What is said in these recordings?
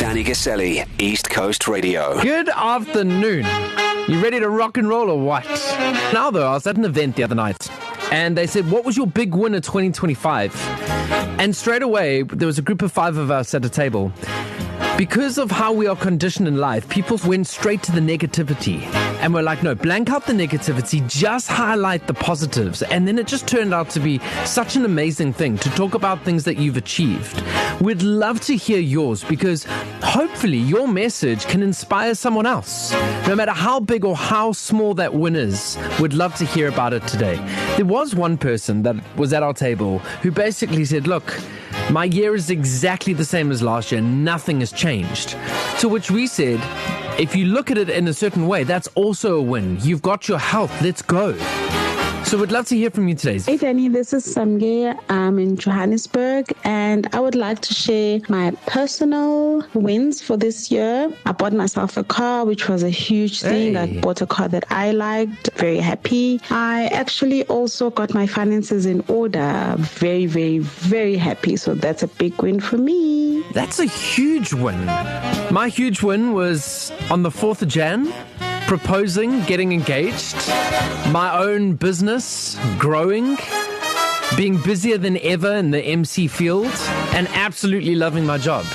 Danny Gaselli, East Coast Radio. Good afternoon. You ready to rock and roll or what? Now though, I was at an event the other night and they said, what was your big win of 2025? And straight away, there was a group of 5 of us at a table. Because of how we are conditioned in life, people went straight to the negativity. And we're like, no, blank out the negativity, just highlight the positives. And then it just turned out to be such an amazing thing to talk about things that you've achieved. We'd love to hear yours because hopefully your message can inspire someone else. No matter how big or how small that win is, we'd love to hear about it today. There was one person that was at our table who basically said, look, my year is exactly the same as last year. Nothing has changed. To which we said, if you look at it in a certain way, that's also a win. You've got your health. Let's go. So we'd love to hear from you today. Hey Danny, this is Samge. I'm in Johannesburg and I would like to share my personal wins for this year. I bought myself a car, which was a huge thing. Hey. I bought a car that I liked, very happy. I actually also got my finances in order, very, very, very happy. So that's a big win for me. That's a huge win. My huge win was on the 4th of Jan. Proposing, getting engaged, my own business growing, being busier than ever in the MC field, and absolutely loving my job.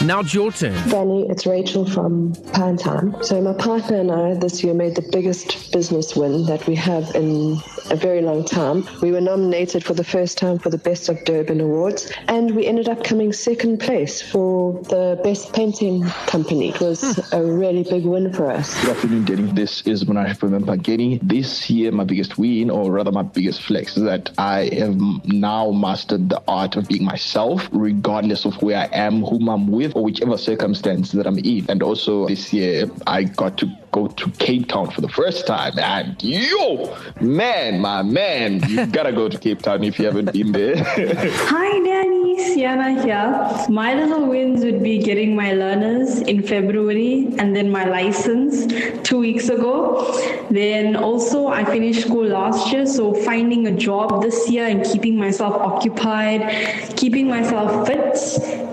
Now it's your turn. Danny, it's Rachel from Pinetime. So my partner and I this year made the biggest business win that we have in a very long time. We were nominated for the first time for the Best of Durban Awards, and we ended up coming second place for the Best Painting Company. It was a really big win for us. Good afternoon, Danny. This is Munaj from Mpangeni. This year, my biggest win, or rather my biggest flex, is that I have now mastered the art of being myself, regardless of where I am, whom I'm with, or whichever circumstance that I'm in. And also this year, I got to go to Cape Town for the first time. And my man, you gotta go to Cape Town if you haven't been there. Hi Danny, Sienna here. My little wins would be getting my learners in February and then my license 2 weeks ago. Then also I finished school last year, so finding a job this year and keeping myself occupied, keeping myself fit.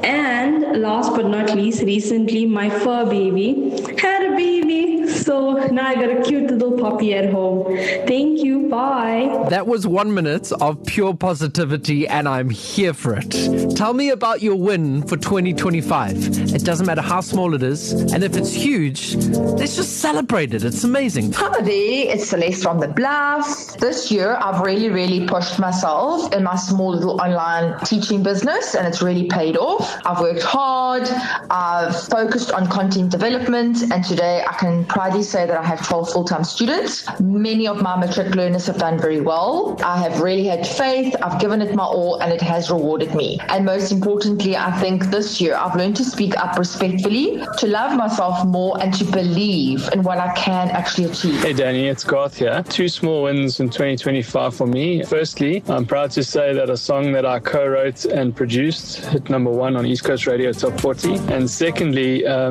And last but not least, recently my fur baby had a baby. So now I got a cute little puppy at home. Thank you. Bye. That was 1 minute of pure positivity, and I'm here for it. Tell me about your win for 2025. It doesn't matter how small it is, and if it's huge, let's just celebrate it. It's amazing. Hi there, it's Celeste from the Bluff. This year, I've really pushed myself in my small little online teaching business, and it's really paid off. I've worked hard, I've focused on content development, and today I can proudly say that I have 12 full-time students. Many of my matric learners have done very well. I have really had faith, I've given it my all, and it has rewarded me. And most importantly, I think this year I've learned to speak up respectfully, to love myself more, and to believe in what I can actually achieve. Hey Danny, it's Garth here. 2 small wins in 2025 for me. Firstly, I'm proud to say that a song that I co-wrote and produced hit number 1 on East Coast Radio Top 40. And secondly, I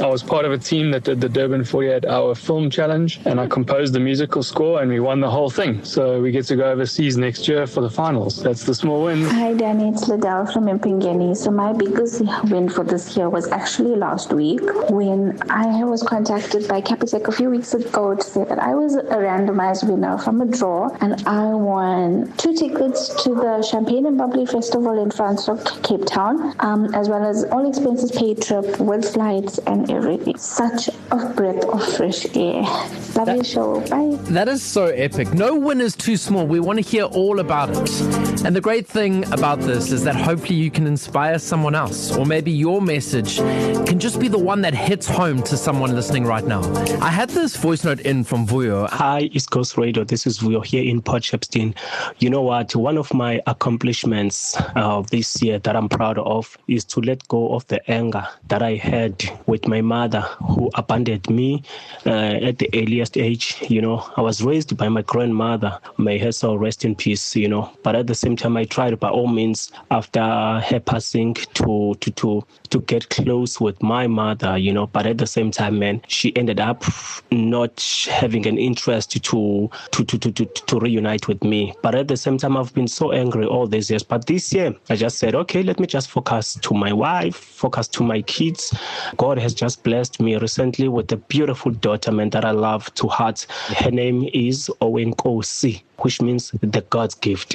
was part of a team that did the Durban 48-hour film challenge, and I composed the musical score, and we won the whole thing. So we get to go overseas next year for the finals. That's the small win. Hi Danny, it's Liddell from Mpangeni. So my biggest win for this year was actually last week when I was contacted by Capitec a few weeks ago to say that I was a randomized winner from a draw, and I won 2 tickets to the Champagne and Bubbly Festival in France of Cape Town, as well as all expenses paid trip with flights and everything. Such a breath of fresh air. Love your show. Bye. That is so epic. No win is too small. We want to hear all about it. And the great thing about this is that hopefully you can inspire someone else, or maybe your message can just be the one that hits home to someone listening right now. I had this voice note in from Vuyo. Hi, East Coast Radio. This is Vuyo here in Port Shepstone. You know what? One of my accomplishments this year that I'm proud of is to let go of the anger that I had with my mother, who abandoned me at the earliest age. I was raised by my grandmother. May her soul rest in peace. But at the same time, I tried by all means after her passing to get close with my mother. But at the same time, man, she ended up not having an interest to reunite with me. But at the same time, I've been so angry all these years. But this year, I just said, okay, let me just focus to my wife, focus to my kids. God has just blessed me recently with a beautiful daughter, man, that I love to heart. Her name is Owenkosi, which means the God's gift.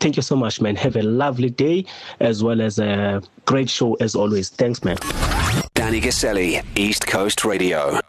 Thank you so much, man. Have a lovely day as well as a great show as always. Thanks, man. Danny Gaselli, East Coast Radio.